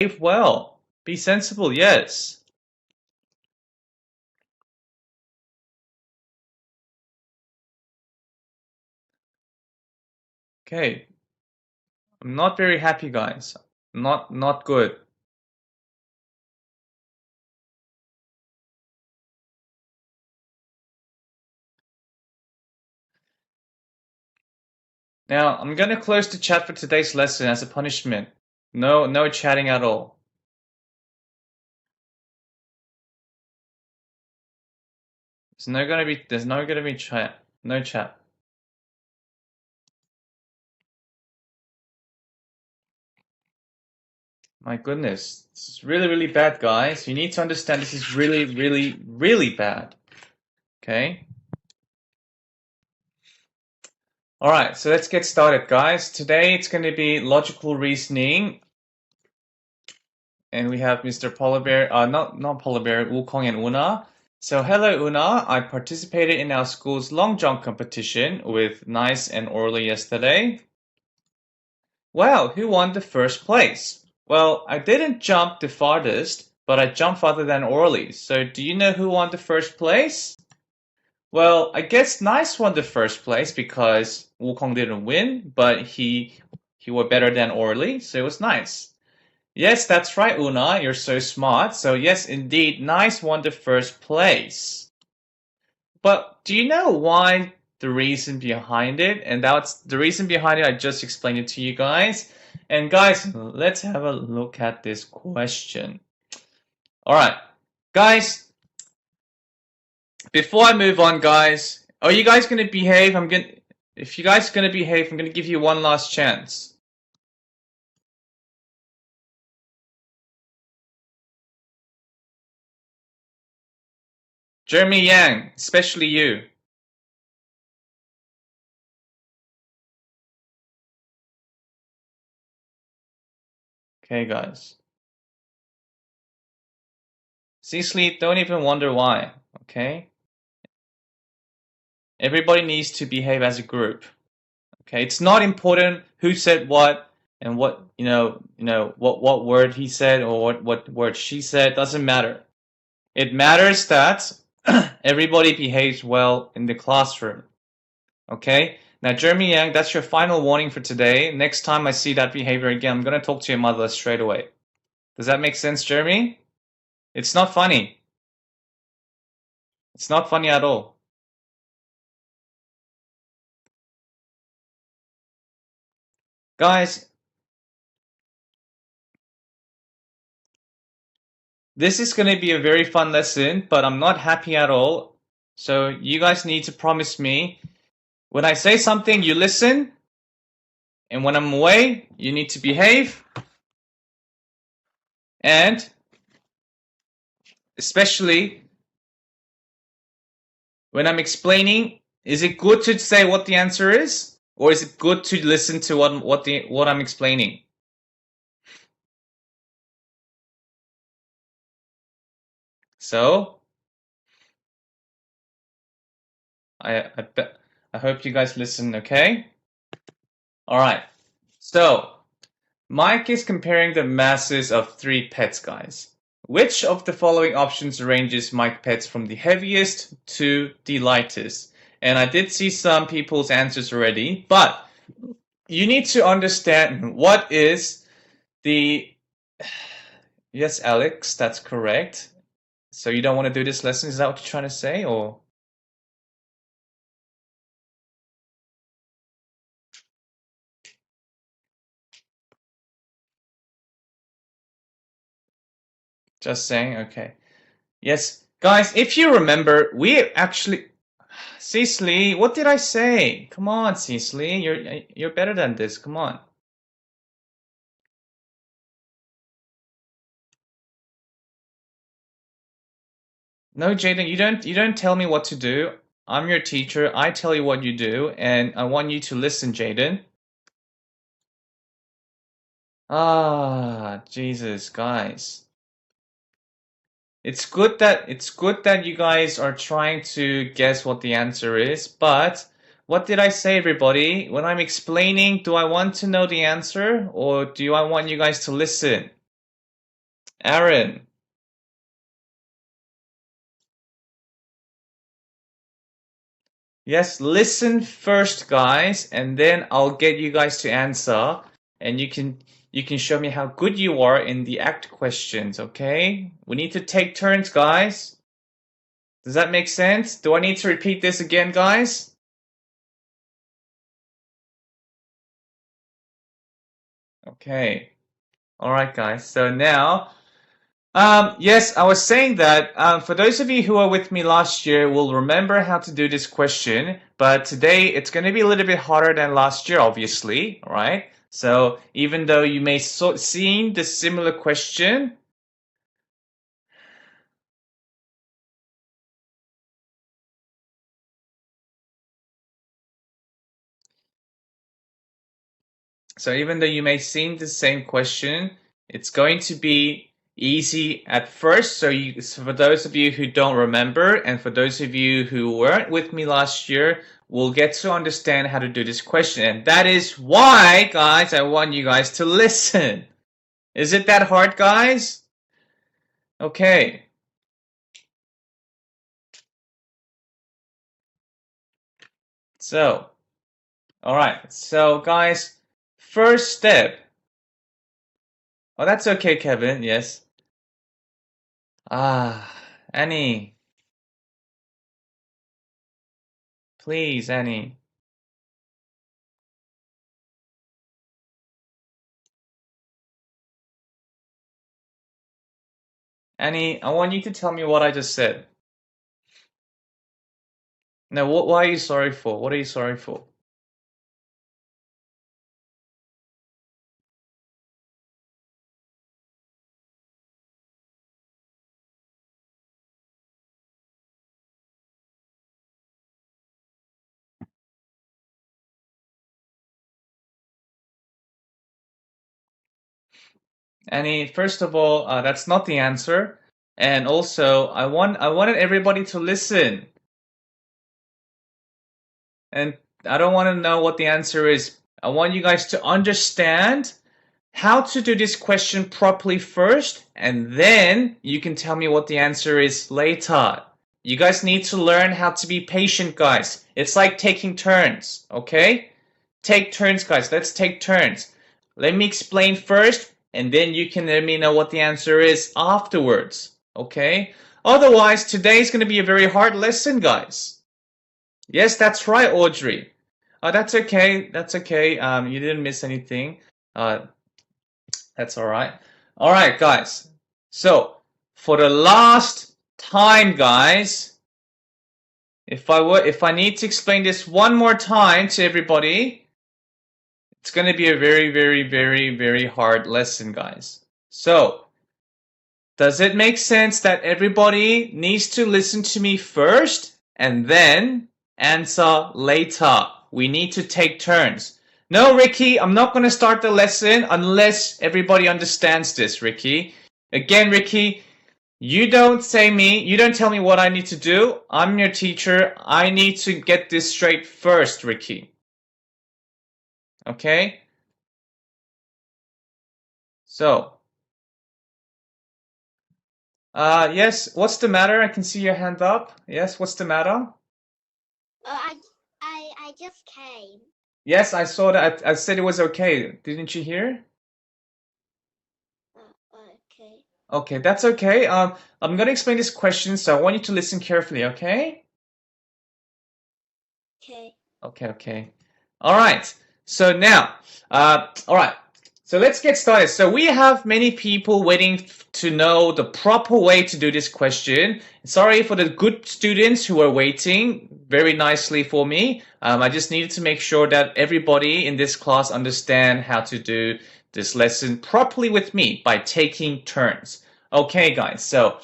Behave well. Be sensible, yes. Okay. I'm not very happy, guys. Not good. Now, I'm gonna close the chat for today's lesson as a punishment. No chatting at all. There's not gonna be chat. No chat. My goodness. This is really bad, guys. You need to understand this is really bad. Okay? Alright, so let's get started, guys. Today it's gonna be logical reasoning. And we have Mr. Polar Bear, not Polar Bear, Wukong and Una. So hello Una, I participated in our school's long jump competition with Nice and Orly yesterday. Wow, who won the first place? Well, I didn't jump the farthest, but I jumped farther than Orly. So do you know who won the first place? Well, I guess Nice won the first place because Wukong didn't win, but he was better than Orly, so it was Nice. Yes, that's right, Una. You're so smart. So yes, indeed, Nice won the first place. But do you know why the reason behind it? And that's the reason behind it. I just explained it to you guys. And guys, let's have a look at this question. All right, guys. Before I move on, guys, are you guys gonna behave? If you guys are gonna behave, I'm gonna give you one last chance. Jeremy Yang, especially you. Okay, guys. Cecily, don't even wonder why, okay? Everybody needs to behave as a group. Okay, it's not important who said what and what what word he said or what word she said. Doesn't matter. It matters that everybody behaves well in the classroom. Okay. Now, Jeremy Yang, that's your final warning for today. Next time I see that behavior again, I'm gonna talk to your mother straight away. Does that make sense, Jeremy? It's not funny. It's not funny at all. Guys, this is going to be a very fun lesson, but I'm not happy at all. So you guys need to promise me, when I say something, you listen. And when I'm away, you need to behave. And especially when I'm explaining, is it good to say what the answer is? Or is it good to listen to what I'm explaining? So I hope you guys listen, okay? All right. So Mike is comparing the masses of 3 pets, guys. Which of the following options ranges Mike pets from the heaviest to the lightest? And I did see some people's answers already, but you need to understand what is the... Yes, Alex, that's correct. So you don't want to do this lesson? Is that what you're trying to say, or? Just saying, okay. Yes, guys, if you remember, we actually... Cecily, what did I say? Come on, Cecily, you're better than this. Come on. No, Jaden, you don't tell me what to do. I'm your teacher. I tell you what you do, and I want you to listen, Jaden. Ah, Jesus, guys. It's good that you guys are trying to guess what the answer is, but what did I say, everybody? When I'm explaining, do I want to know the answer or do I want you guys to listen? Aaron. Yes, listen first, guys, and then I'll get you guys to answer, and you can show me how good you are in the act questions, okay? We need to take turns, guys. Does that make sense? Do I need to repeat this again, guys? Okay. All right, guys. So now, yes, I was saying that for those of you who are with me last year will remember how to do this question, but today it's going to be a little bit harder than last year, obviously, all right? So even though you may seen the similar question, so even though you may seen the same question, it's going to be easy at first. So for those of you who don't remember, and for those of you who weren't with me last year, will get to understand how to do this question. And that is why, guys, I want you guys to listen. Is it that hard, guys? Okay. So, all right. So, guys, first step. Oh, that's okay, Kevin. Yes. Annie. Please, Annie. Annie, I want you to tell me what I just said. Now, why are you sorry for? What are you sorry for? Annie, first of all, that's not the answer. And also, I wanted everybody to listen. And I don't want to know what the answer is. I want you guys to understand how to do this question properly first, and then you can tell me what the answer is later. You guys need to learn how to be patient, guys. It's like taking turns, okay? Take turns, guys. Let's take turns. Let me explain first, and then you can let me know what the answer is afterwards, okay? Otherwise, today's going to be a very hard lesson, guys. Yes, that's right, Audrey. That's okay. That's okay. You didn't miss anything. Uh, that's all right. All right, guys. So for the last time, guys, if I need to explain this one more time to everybody, it's going to be a very, very, very, very hard lesson, guys. So does it make sense that everybody needs to listen to me first and then answer later? We need to take turns. No, Ricky, I'm not going to start the lesson unless everybody understands this, Ricky. Again, Ricky, you don't tell me what I need to do. I'm your teacher. I need to get this straight first, Ricky. Okay? So, yes, what's the matter? I can see your hand up. Yes, what's the matter? I just came. Yes, I saw that. I said it was okay. Didn't you hear? Okay. Okay, that's okay. I'm gonna explain this question, so I want you to listen carefully, okay? Okay. Okay. All right. So now, all right. So let's get started. So we have many people waiting to know the proper way to do this question. Sorry for the good students who are waiting very nicely for me. I just needed to make sure that everybody in this class understand how to do this lesson properly with me by taking turns. Okay, guys. So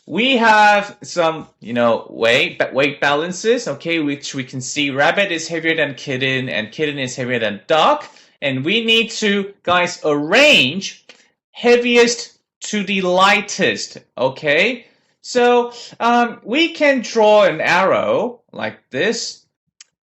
we have some, weight balances, okay, which we can see rabbit is heavier than kitten and kitten is heavier than duck. And we need to, guys, arrange heaviest to the lightest, okay? So we can draw an arrow like this,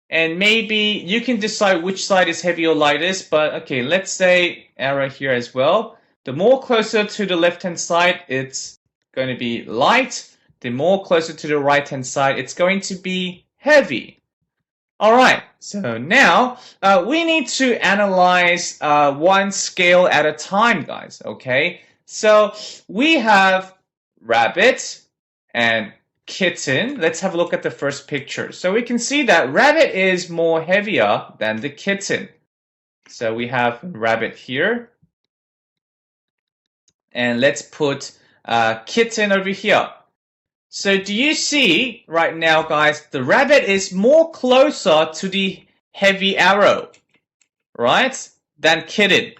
and maybe you can decide which side is heavy or lightest, but okay, let's say arrow here as well. the more closer to the left-hand side, it's going to be light. The more closer to the right-hand side, it's going to be heavy. All right, so now we need to analyze one scale at a time, guys, okay? So we have rabbit and kitten. Let's have a look at the first picture. So we can see that rabbit is more heavier than the kitten. So we have rabbit here. And let's put kitten over here. So do you see right now, guys, the rabbit is more closer to the heavy arrow, right, than kitten.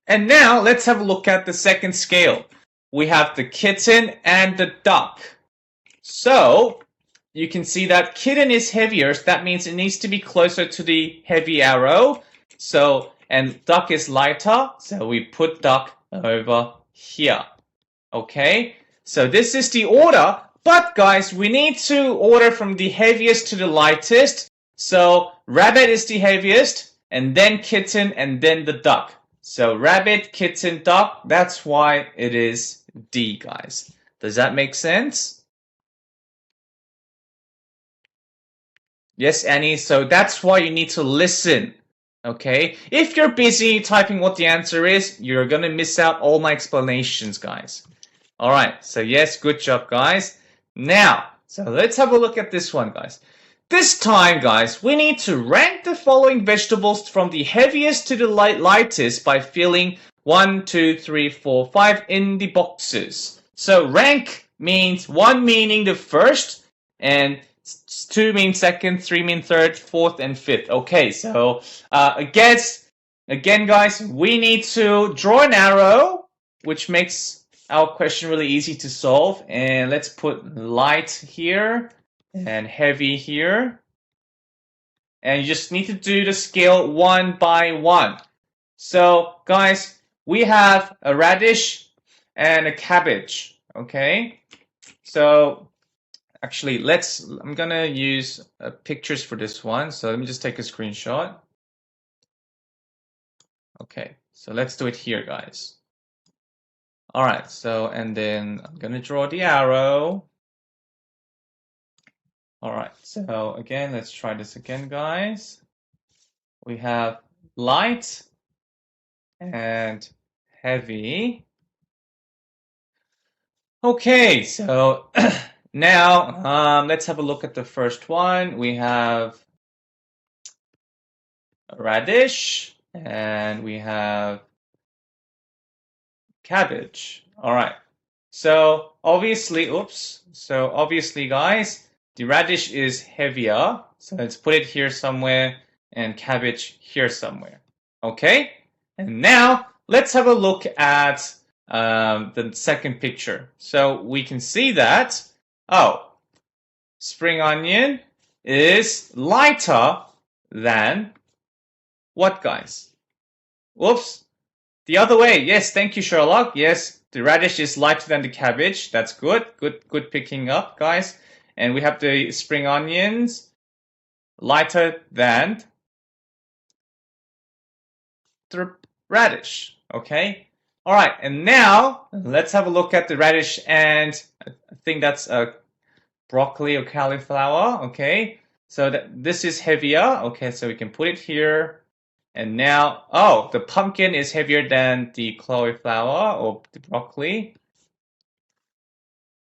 And now let's have a look at the second scale. We have the kitten and the duck. So you can see that kitten is heavier. So that means it needs to be closer to the heavy arrow. So, and duck is lighter. So we put duck over here. Okay, so this is the order. But guys, we need to order from the heaviest to the lightest. So rabbit is the heaviest, and then kitten, and then the duck. So rabbit, kitten, duck. That's why it is D, guys. Does that make sense? Yes, Annie. So that's why you need to listen. Okay? If you're busy typing what the answer is, you're going to miss out all my explanations, guys. All right. So yes, good job, guys. Now, so let's have a look at this one, guys. This time, guys, we need to rank the following vegetables from the heaviest to the lightest by filling 1, 2, 3, 4, 5 in the boxes. So rank means 1 meaning the first, and 2 means second, 3 means third, fourth, and fifth. Okay, so again, guys, we need to draw an arrow, which makes our question really easy to solve. And let's put light here and heavy here. And you just need to do the scale 1 by 1. So, guys, we have a radish and a cabbage. Okay, so actually, I'm gonna use pictures for this one. So let me just take a screenshot. Okay, so let's do it here, guys. All right, so, and then I'm gonna draw the arrow. All right, so again, let's try this again, guys. We have light and heavy. Okay, so now let's have a look at the first one. We have a radish and we have cabbage. All right, so obviously, guys, the radish is heavier. So let's put it here somewhere and cabbage here somewhere. Okay, and now let's have a look at the second picture. So we can see that, spring onion is lighter than what, guys? Whoops. The other way. Yes, thank you, Sherlock. Yes, the radish is lighter than the cabbage. That's good. Good picking up, guys. And we have the spring onions lighter than the radish. Okay. All right. And now let's have a look at the radish, and I think that's a broccoli or cauliflower. Okay. So this is heavier. Okay. So we can put it here. And now, the pumpkin is heavier than the cauliflower or the broccoli.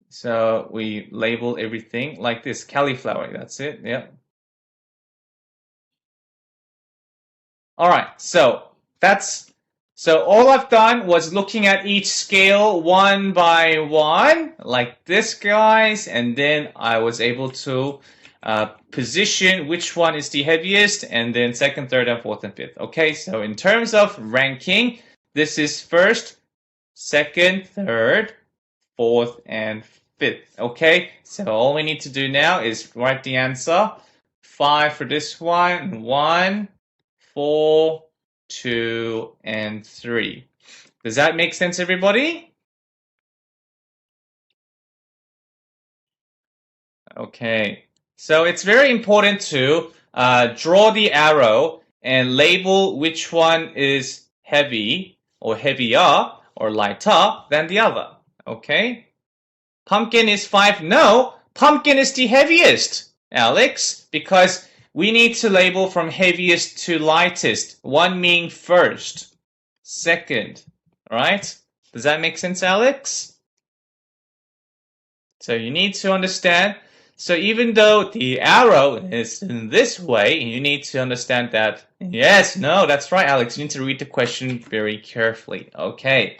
So we label everything like this, cauliflower, that's it, yeah. All right, so all I've done was looking at each scale 1 by 1, like this, guys, and then I was able to position which one is the heaviest, and then second, third, and fourth, and fifth. Okay, so in terms of ranking, this is first, second, third, fourth, and fifth. Okay, so all we need to do now is write the answer. 5 for this one, 1, 4, 2, and 3. Does that make sense, everybody? Okay, so it's very important to draw the arrow and label which one is heavy or heavier or lighter than the other. Okay? Pumpkin is 5. No, pumpkin is the heaviest, Alex, because we need to label from heaviest to lightest. One meaning first, second, right? Does that make sense, Alex? So you need to understand. So even though the arrow is in this way, you need to understand that. Yes, no, that's right, Alex. You need to read the question very carefully. Okay.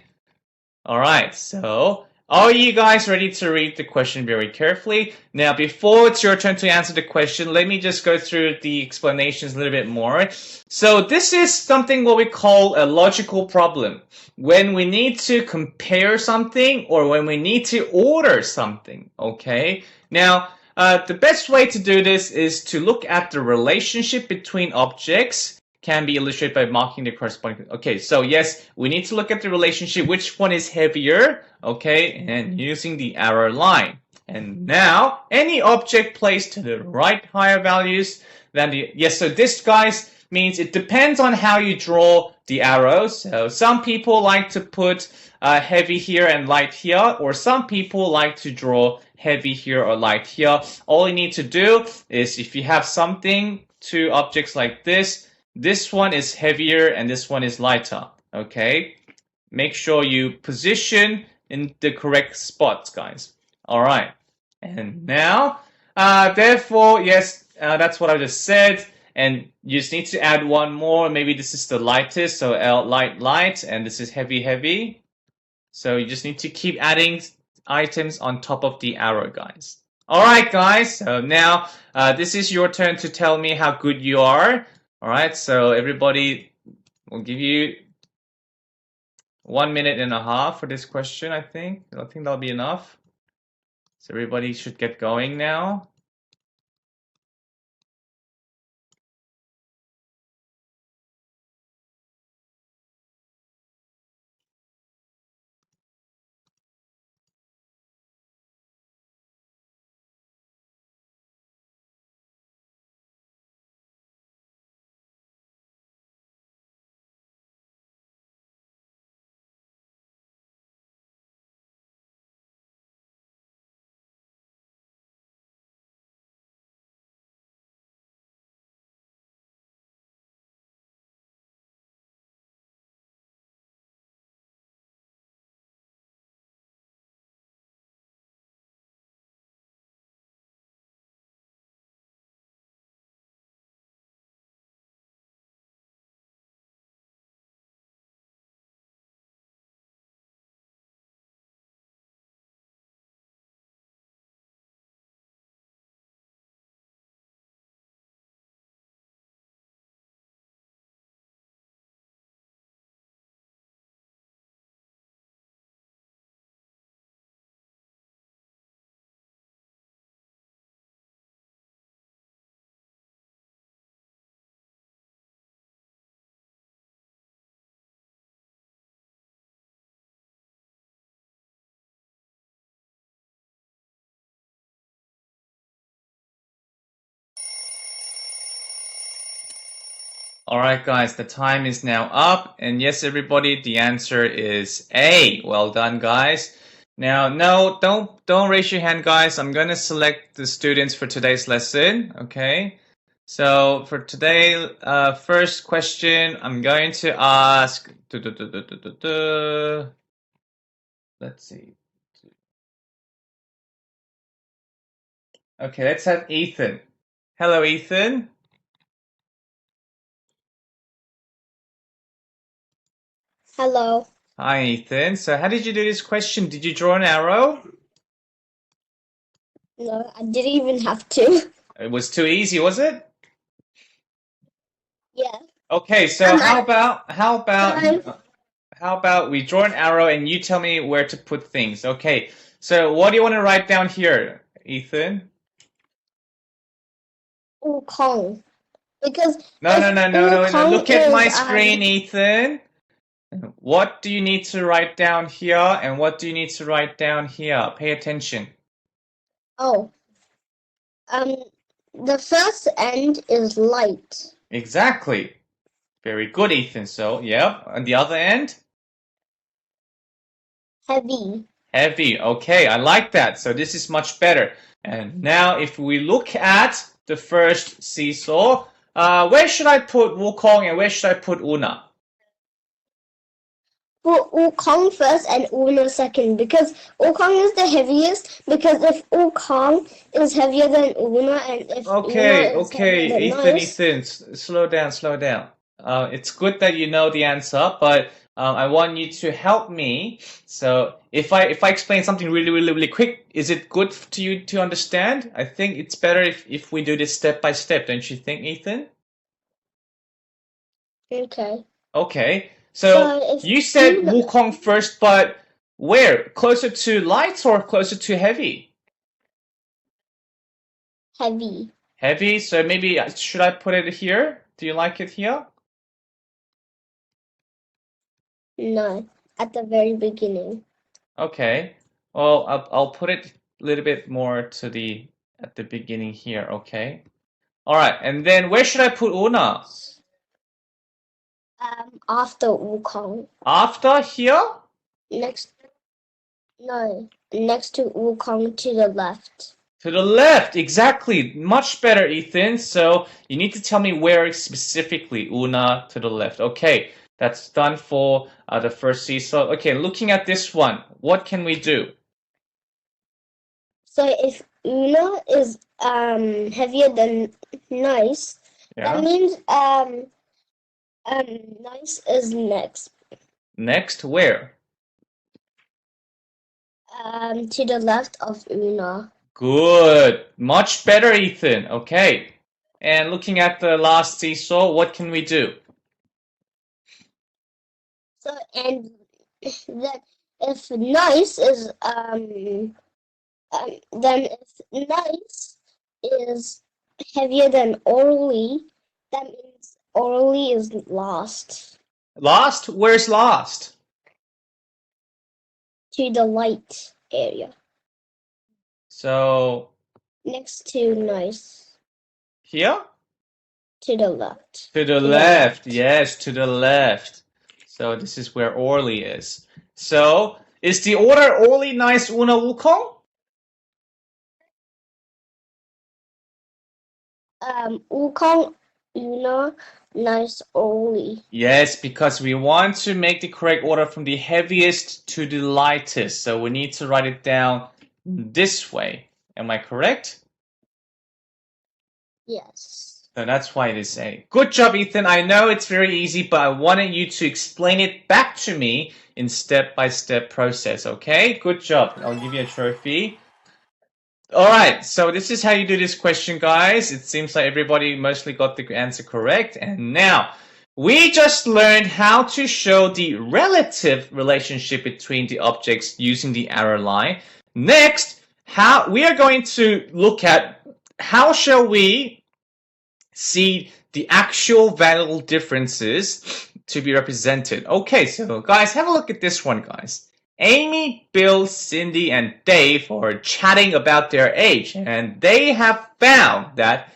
All right. So are you guys ready to read the question very carefully? Now, before it's your turn to answer the question, let me just go through the explanations a little bit more. So this is something what we call a logical problem. When we need to compare something or when we need to order something, okay? Now, the best way to do this is to look at the relationship between objects can be illustrated by marking the corresponding. Okay, so yes, we need to look at the relationship, which one is heavier, okay, and using the arrow line. And now, any object placed to the right higher values than the, yes, so this, guys, means it depends on how you draw the arrows. So some people like to put heavy here and light here, or some people like to draw heavy here or light here. All you need to do is if you have something, two objects like this one is heavier and this one is lighter, okay? Make sure you position in the correct spots, guys. All right. And now, therefore, yes, that's what I just said. And you just need to add one more. Maybe this is the lightest, so L, light, and this is heavy. So you just need to keep adding items on top of the arrow, guys. All right, guys. So now this is your turn to tell me how good you are. All right. So everybody will give you 1.5 minutes for this question, I think. I think that'll be enough. So everybody should get going now. All right, guys, the time is now up. And yes, everybody, the answer is A. Well done, guys. Now, no, don't raise your hand, guys. I'm going to select the students for today's lesson, okay? So for today, first question, I'm going to ask, let's see. Okay, let's have Ethan. Hello, Ethan. Hello. Hi, Ethan. So how did you do this question? Did you draw an arrow? No, I didn't even have to. It was too easy, was it? Yeah. Okay, so how about we draw an arrow and you tell me where to put things? Okay. So what do you want to write down here, Ethan? Kong. Because No. Look at my screen, um, Ethan. What do you need to write down here and what do you need to write down here? Pay attention. oh, the first end is light. Exactly. Very good, Ethan. So, yeah, on the other end? Heavy. Heavy. Okay, I like that. So this is much better. And now if we look at the first seesaw, where should I put Wukong and where should I put Una? Put Wukong first and Una second because Wukong is the heaviest. Because if Wukong is heavier than Una and if Una is heavier than Nice, Ethan, slow down, slow down. It's good that you know the answer, but I want you to help me. So if I explain something really quick, is it good to you to understand? I think it's better if we do this step by step, don't you think, Ethan? okay. Okay. So So if you said Una Wukong first, but where? Closer to light or closer to heavy? heavy, Heavy. So maybe should I put it here? Do you like it here? no, at the very beginning. Okay. Well, I'll put it a little bit more to the at the beginning here. Okay. All right. And then where should I put Una? After Wukong, After here? next no, next to Wukong to the left. To the left. Exactly. Much better, Ethan. So you need to tell me where specifically Una to the left. Okay. That's done for the first seesaw. Okay. Looking at this one, what can we do? So if Una is heavier than Nice, that Yeah. means Nice is next. Next, where? To the left of Una. Good. Much better, Ethan. Okay. And looking at the last seesaw, what can we do? So and then if Nice is then if Nice is heavier than Orly, that means Orly is last. Last? Where's last? To the light area. So, Next to Nice. here? To the left. To the left. Yes, to the left. So this is where Orly is. So, is the order Orly, Nice, Una, Wukong? Wukong, Una, Nice, Orly. Yes, because we want to make the correct order from the heaviest to the lightest. So we need to write it down this way. Am I correct? Yes. So that's why it is A. Good job, Ethan. I know it's very easy, but I wanted you to explain it back to me in step-by-step process, okay? Good job. I'll give you a trophy. All right, so this is how you do this question, guys. It seems like everybody mostly got the answer correct. And now, we just learned how to show the relative relationship between the objects using the arrow line. Next, how we are going to look at how shall we see the actual value differences to be represented. Okay, so guys, have a look at this one, guys. Amy, Bill, Cindy, and Dave are chatting about their age, and they have found that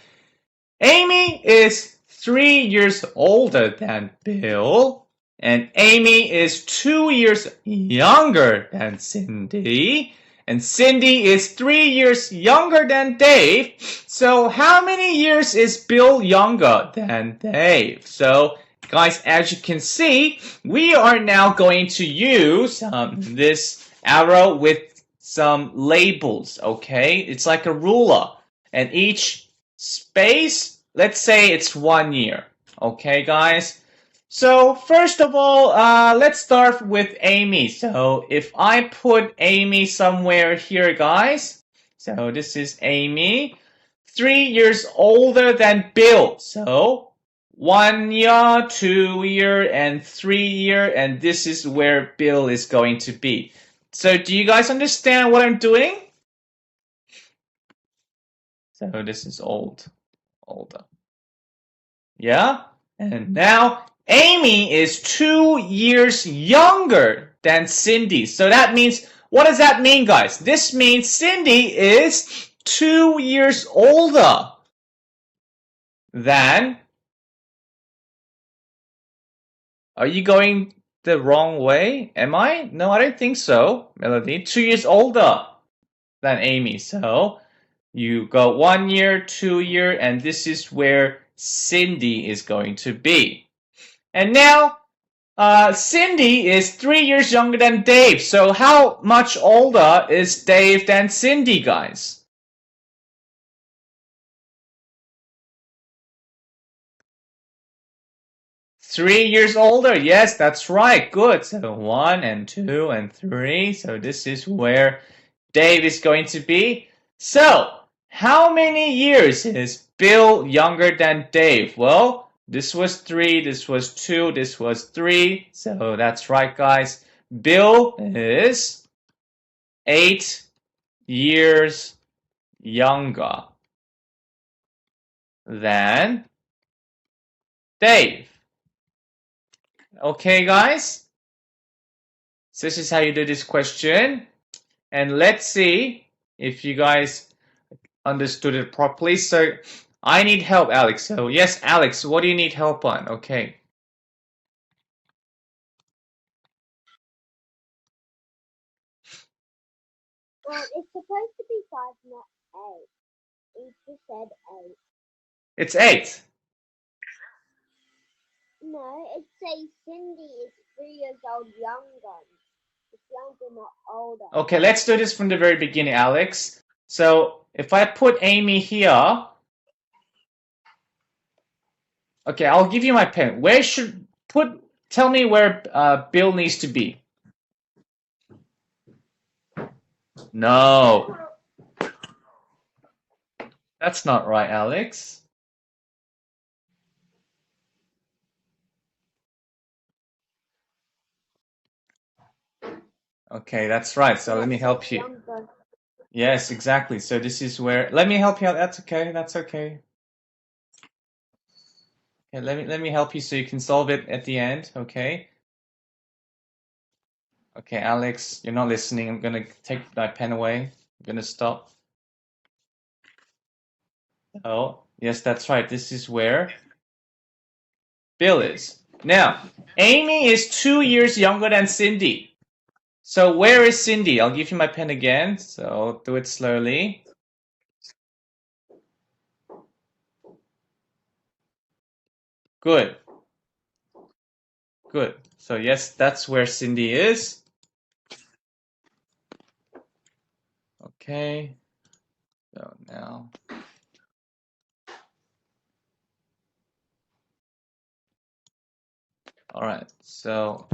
Amy is 3 years older than Bill, and Amy is 2 years younger than Cindy, and Cindy is 3 years younger than Dave. So how many years is Bill younger than Dave? So guys, as you can see, we are now going to use this arrow with some labels, okay? It's like a ruler, and each space, let's say it's 1 year, okay, guys? So first of all, let's start with Amy. So if I put Amy somewhere here, guys, so this is Amy, 3 years older than Bill. So 1 year, 2 year, and 3 year, and this is where Bill is going to be. So do you guys understand what I'm doing? So this is older. Yeah? And now Amy is 2 years younger than Cindy. So that means, what does that mean, guys? This means Cindy is 2 years older than, are you going the wrong way? Am I? No, I don't think so, Melody. 2 years older than Amy. So you go 1 year, 2 year, and this is where Cindy is going to be. And now, Cindy is 3 years younger than Dave. So how much older is Dave than Cindy, guys? 3 years older. Yes, that's right. Good. So 1 and 2 and 3. So this is where Dave is going to be. So how many years is Bill younger than Dave? Well, this was 3, this was 2, this was 3. So that's right, guys. Bill is 8 years younger than Dave. Okay, guys? So this is how you do this question. And let's see if you guys understood it properly. So I need help, Alex. So yes, Alex, what do you need help on? Okay. It's supposed to be 5, not 8. You just said 8. It's 8. No, it says Cindy is 3 years old younger. It's younger, not older. Okay, let's do this from the very beginning, Alex. So if I put Amy here, okay, I'll give you my pen. Where should tell me where Bill needs to be. No. That's not right, Alex. Okay, that's right. So let me help you. Yes, exactly. So this is where, let me help you out. That's okay. That's okay. Okay, let me help you so you can solve it at the end. Okay. Okay, Alex, you're not listening. I'm gonna take my pen away. I'm gonna stop. Oh, yes, that's right. This is where Bill is. Now, Amy is 2 years younger than Cindy. So where is Cindy? I'll give you my pen again. So do it slowly. Good. Good. So yes, that's where Cindy is. Okay. So now. All right. So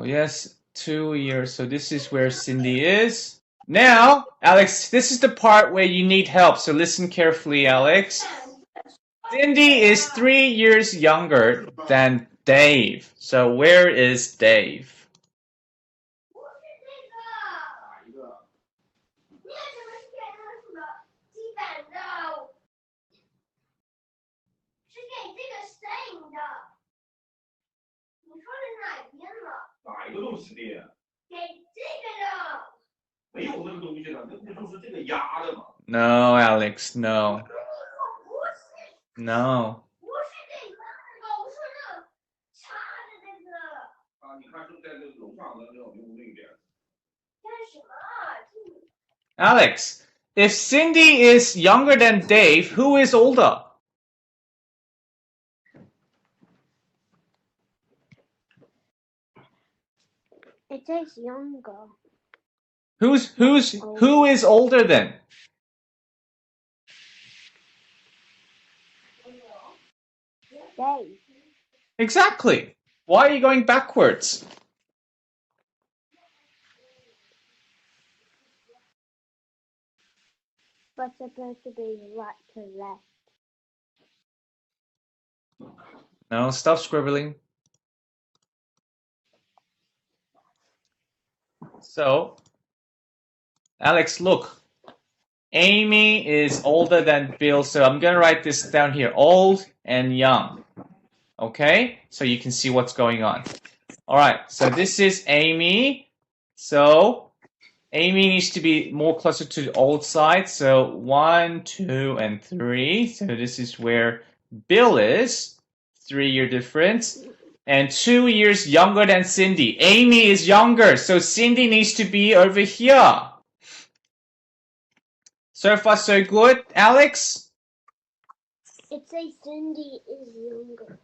yes, 2 years. So this is where Cindy is. Now, Alex, this is the part where you need help. So listen carefully, Alex. Cindy is 3 years younger than Dave. So where is Dave? No, Alex, no. No. Alex, if Cindy is younger than Dave, who is older? It says younger. Who is older then? Dave. Exactly. Why are you going backwards? But supposed to be right to left. No, stop scribbling. So, Alex, look. Amy is older than Bill, so I'm going to write this down here. Old and young. Okay? So you can see what's going on. All right, so this is Amy. So Amy needs to be more closer to the old side. So 1, 2, and 3. So this is where Bill is. 3-year difference. and 2 years younger than Cindy. Amy is younger, so Cindy needs to be over here. So far, so good, Alex? It says Cindy is younger.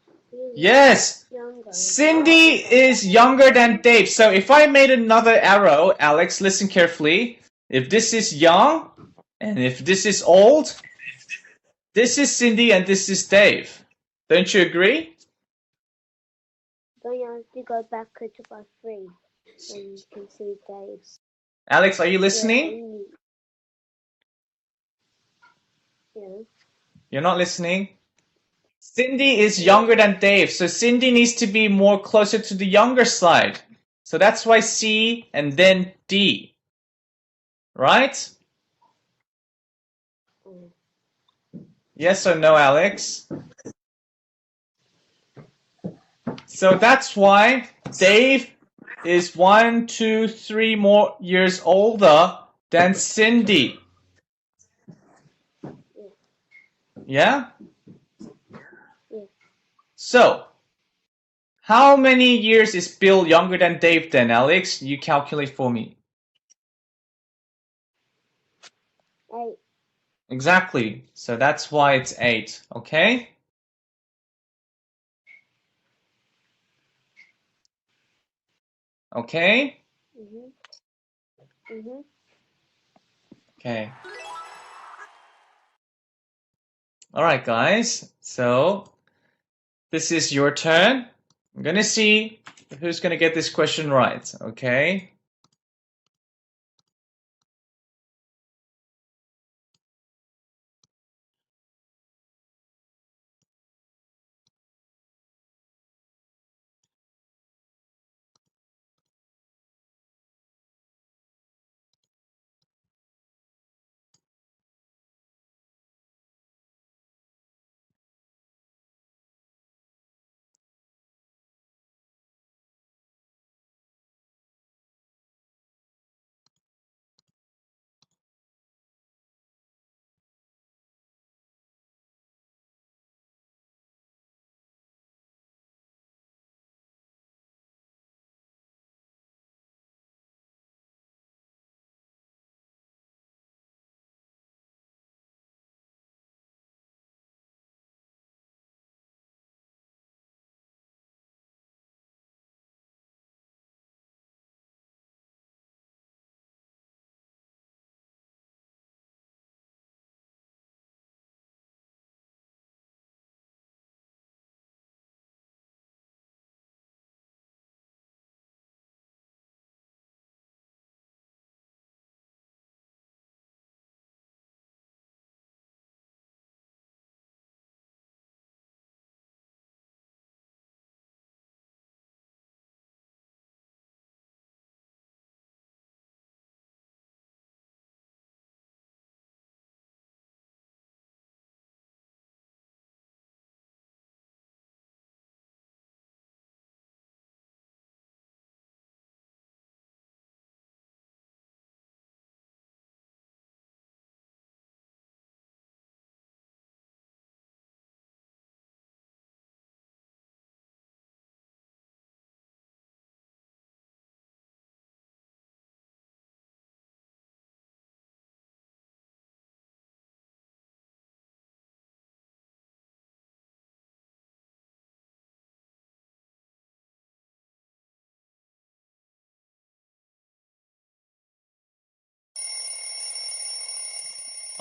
Yes, Younger. Cindy is younger than Dave. So if I made another arrow, Alex, listen carefully. If this is young, and if this is old, this is Cindy and this is Dave. Don't you agree? Then you have to go back to bar 3 and you can see Dave's. Alex, are you listening? Yeah. You're not listening? Cindy is younger than Dave, so Cindy needs to be more closer to the younger side. So that's why C and then D. Right? Yes or no, Alex? So that's why Dave is 1, 2, 3 more years older than Cindy. Yeah? So, how many years is Bill younger than Dave then, Alex? You calculate for me. 8. Exactly. So that's why it's 8, okay? Okay? Okay. Alright, guys. So, this is your turn. I'm gonna see who's gonna get this question right, okay?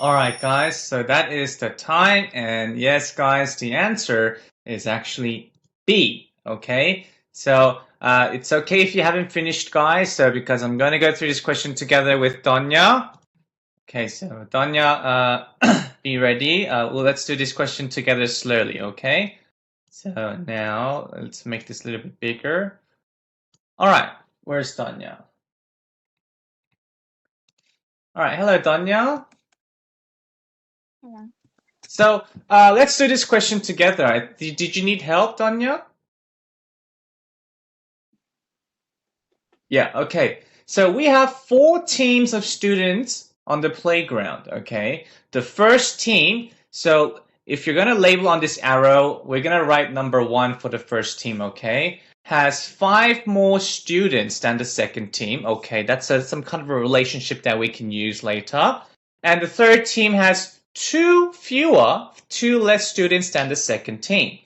Alright guys, so that is the time, and yes guys, the answer is actually B, okay? So it's okay if you haven't finished guys, so because I'm going to go through this question together with Donya. Okay, so Donya, be ready. Well, let's do this question together slowly, okay? So now, let's make this a little bit bigger. Alright, where's Donya? Alright, hello Donya. Hello. So let's do this question together. Did you need help, Donya? Yeah, okay. So we have 4 teams of students on the playground, okay? The first team, so if you're going to label on this arrow, we're going to write number 1 for the first team, okay? Has 5 more students than the second team. Okay, that's some kind of a relationship that we can use later. And the third team has 2 less students than the second team.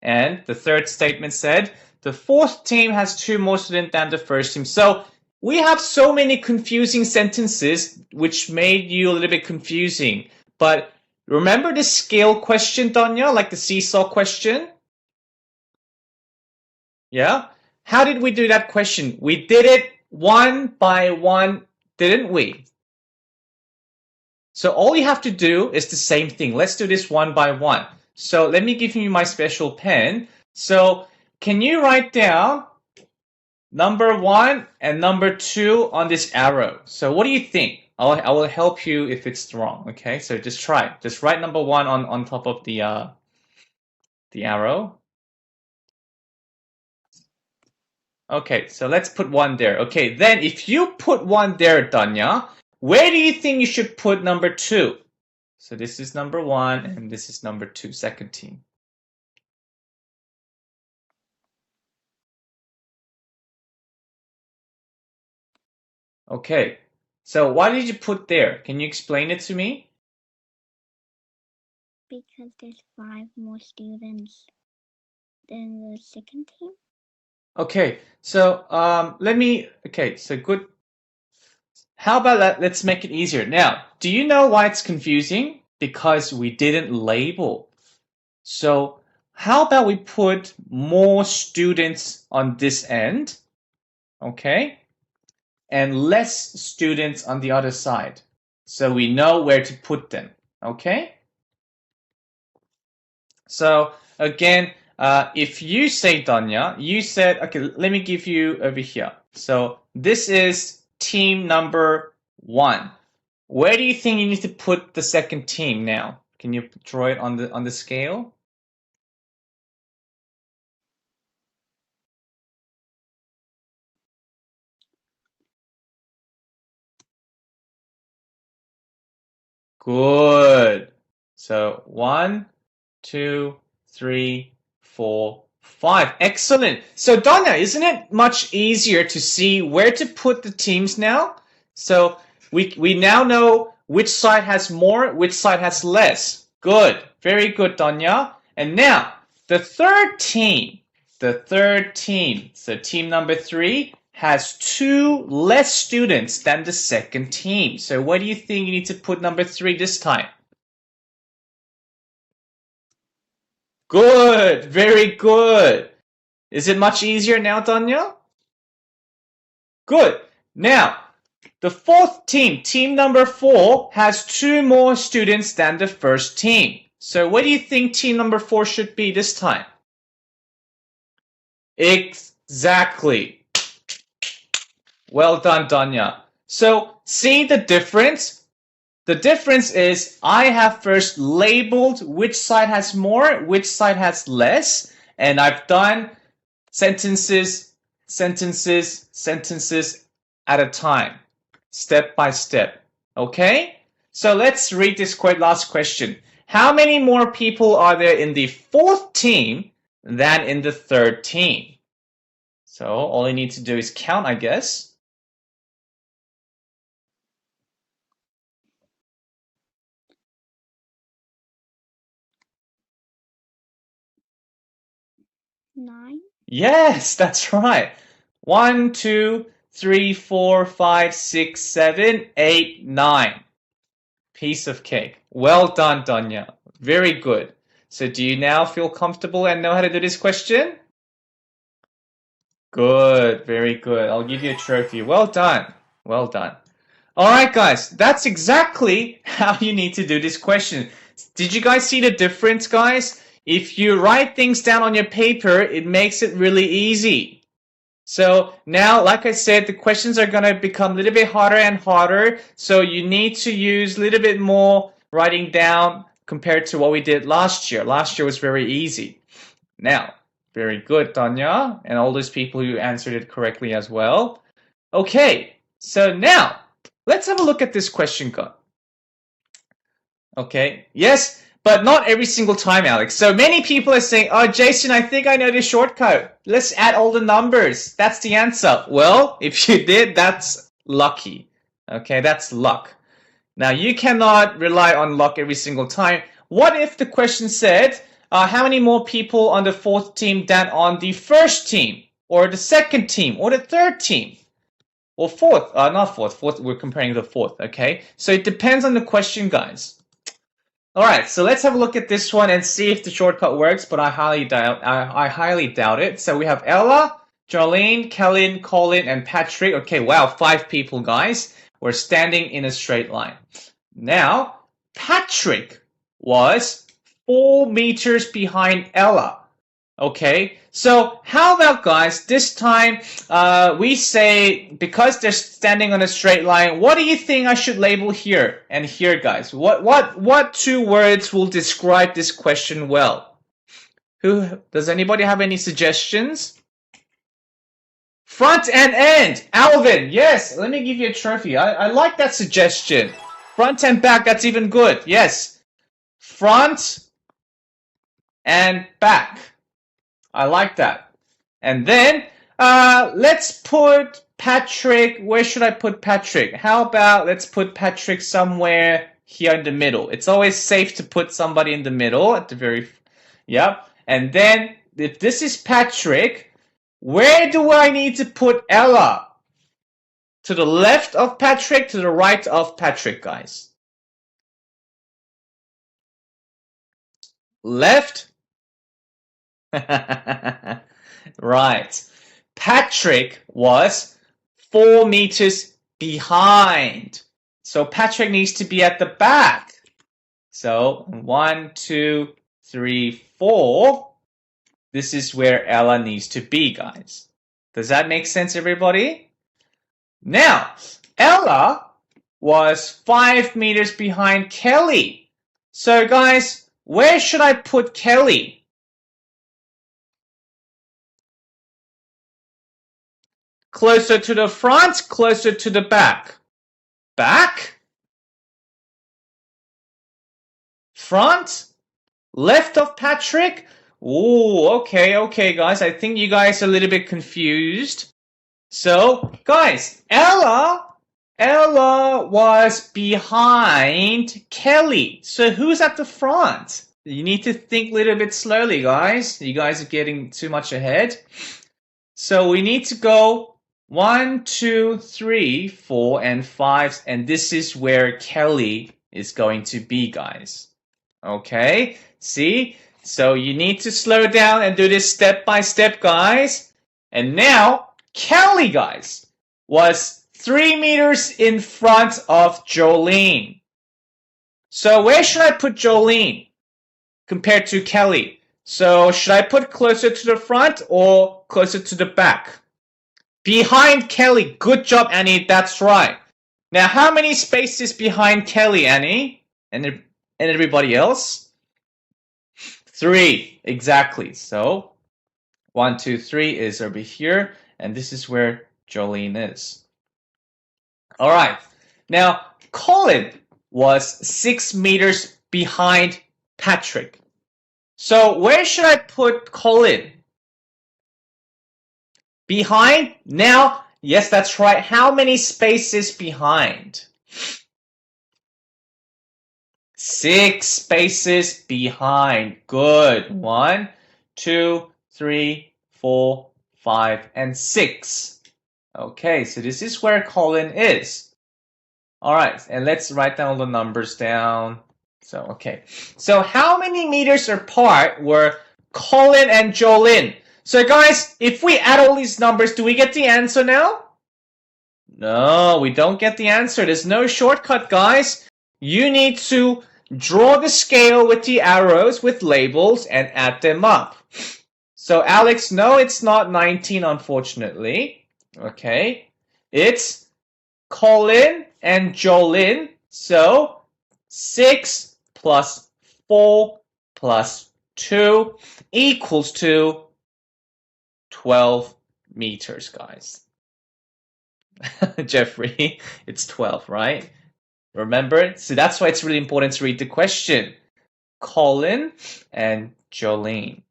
And the third statement said, the fourth team has 2 more students than the first team. So we have so many confusing sentences which made you a little bit confusing. But remember the scale question, Danya, like the seesaw question? Yeah? How did we do that question? We did it one by one, didn't we? So all you have to do is the same thing. Let's do this one by one. So let me give you my special pen. So can you write down number 1 and number 2 on this arrow? So what do you think? I will help you if it's wrong. Okay, so just try. Just write number 1 on top of the arrow. Okay, so let's put 1 there. Okay, then if you put 1 there, Danya, where do you think you should put number 2? So this is number 1 and this is number 2, second team. Okay, so why did you put there? Can you explain it to me? Because there's 5 more students than the second team. Okay, so so good. How about let's make it easier. Now, do you know why it's confusing? Because we didn't label. So how about we put more students on this end, okay? And less students on the other side. So we know where to put them, okay? So again, if you say, Danya, you said, okay, let me give you over here. So this is team number 1. Where do you think you need to put the second team now? Can you draw it on the scale? Good. So 1, 2, 3, 4, 5. Excellent. So Donna, isn't it much easier to see where to put the teams now? So we now know which side has more, which side has less. Good. Very good, Danya. And now the third team. So team number 3 has 2 less students than the second team. So where do you think you need to put number 3 this time? Good, very good. Is it much easier now, Danya? Good. Now, the fourth team, team number 4, has 2 more students than the first team. So where do you think team number 4 should be this time? Exactly. Well done, Danya. So, see the difference? The difference is I have first labeled which side has more, which side has less, and I've done sentences at a time, step by step. Okay? So let's read this last question. How many more people are there in the fourth team than in the third team? So all you need to do is count, I guess. Nine. Yes, that's right. 1, 2, 3, 4, 5, 6, 7, 8, 9. Piece of cake. Well done, Danya. Very good. So do you now feel comfortable and know how to do this question? Good, very good. I'll give you a trophy. Well done. Well done. All right, guys, that's exactly how you need to do this question. Did you guys see the difference, guys? If you write things down on your paper, it makes it really easy. So now, like I said, the questions are going to become a little bit harder and harder. So you need to use a little bit more writing down compared to what we did last year. Last year was very easy. Now, very good, Tanya, and all those people who answered it correctly as well. Okay, so now let's have a look at this question card. Okay, yes, but not every single time, Alex. So many people are saying, oh, Jason, I think I know the shortcut. Let's add all the numbers. That's the answer. Well, if you did, that's lucky. Okay, that's luck. Now, you cannot rely on luck every single time. What if the question said, how many more people on the fourth team than on the first team, or the second team, or the third team? Or fourth, not fourth, we're comparing the fourth, okay? So it depends on the question, guys. All right, so let's have a look at this one and see if the shortcut works, but I highly doubt it. So we have Ella, Jolene, Kellen, Colin, and Patrick. Okay, wow, 5 people, guys. We're standing in a straight line. Now, Patrick was 4 meters behind Ella. Okay, so how about, guys, this time we say, because they're standing on a straight line, what do you think I should label here and here, guys? What 2 words will describe this question well? Does anybody have any suggestions? Front and end. Alvin, yes, let me give you a trophy. I like that suggestion. Front and back, that's even good. Yes, front and back. I like that. And then let's put Patrick. Where should I put Patrick? How about let's put Patrick somewhere here in the middle. It's always safe to put somebody in the middle at the very, yep. And then if this is Patrick, where do I need to put Ella? To the left of Patrick, to the right of Patrick, guys. Left. Right. Patrick was 4 meters behind. So Patrick needs to be at the back. So 1, 2, 3, 4. This is where Ella needs to be, guys. Does that make sense, everybody? Now, Ella was 5 meters behind Kelly. So, guys, where should I put Kelly? Closer to the front, closer to the back? Back? Front? Left of Patrick? Ooh, okay, guys. I think you guys are a little bit confused. So, guys, Ella was behind Kelly. So who's at the front? You need to think a little bit slowly, guys. You guys are getting too much ahead. So we need to go 1, 2, 3, 4, and 5, and this is where Kelly is going to be, guys. Okay, see? So you need to slow down and do this step by step, guys. And now, Kelly, guys, was 3 meters in front of Jolene. So where should I put Jolene compared to Kelly? So should I put closer to the front or closer to the back? Behind Kelly. Good job, Annie. That's right. Now, how many spaces behind Kelly, Annie? And everybody else? 3. Exactly. So 1, 2, 3 is over here. And this is where Jolene is. All right. Now, Colin was 6 meters behind Patrick. So where should I put Colin? Behind? Now, yes, that's right. How many spaces behind? 6 spaces behind. Good. 1, 2, 3, 4, 5, and 6. Okay, so this is where Colin is. All right, and let's write down all the numbers down. So, okay. So how many meters apart were Colin and Jolene? So, guys, if we add all these numbers, do we get the answer now? No, we don't get the answer. There's no shortcut, guys. You need to draw the scale with the arrows with labels and add them up. So, Alex, no, it's not 19, unfortunately. Okay. It's Colin and Jolene. So, 6 plus 4 plus 2 equals to 12 meters, guys. Jeffrey, it's 12, right? Remember? So that's why it's really important to read the question. Colin, and Jolene.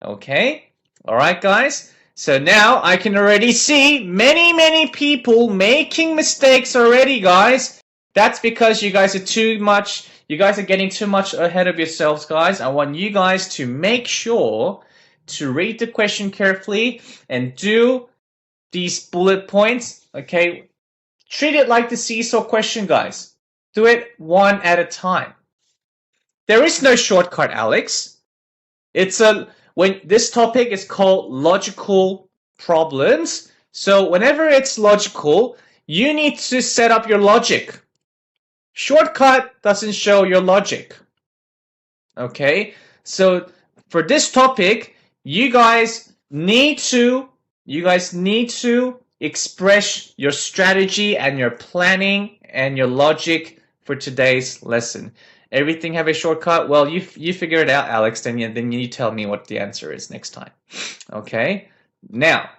Okay? Alright, guys? So now I can already see many people making mistakes already, guys. That's because you guys are getting too much ahead of yourselves, guys. I want you guys to make sure to read the question carefully and do these bullet points, okay? Treat it like the seesaw question, guys. Do it one at a time. There is no shortcut, Alex. When this topic is called logical problems. So whenever it's logical, you need to set up your logic. Shortcut doesn't show your logic. Okay? So for this topic, you guys need to express your strategy and your planning and your logic for today's lesson. Everything have a shortcut? Well, you figure it out, Alex, then you tell me what the answer is next time. Okay? Now,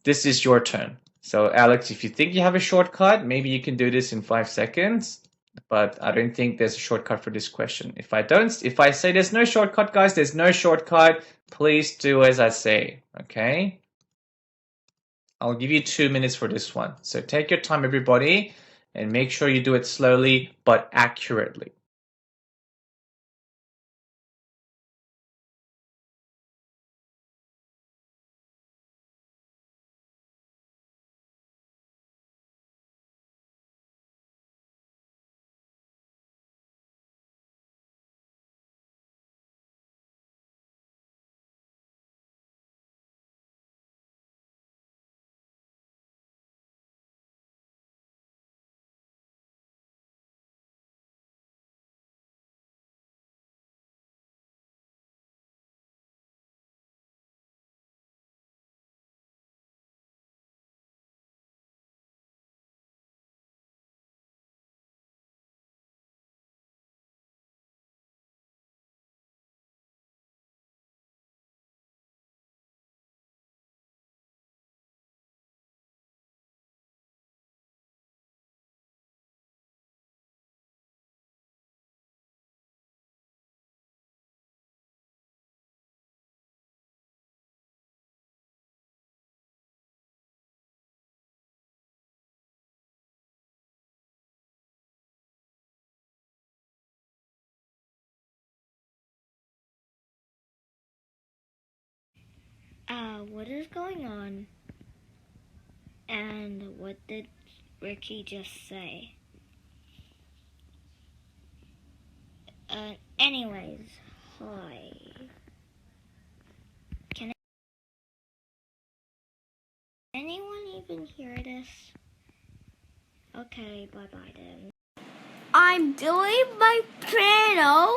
this is your turn. So, Alex, if you think you have a shortcut, maybe you can do this in 5 seconds. But I don't think there's a shortcut for this question. If I say there's no shortcut, guys, there's no shortcut. Please do as I say. Okay? I'll give you 2 minutes for this one. So take your time, everybody, and make sure you do it slowly but accurately. What is going on? And what did Ricky just say? Anyways, hi. Can anyone even hear this? Okay, bye-bye then. I'm doing my piano.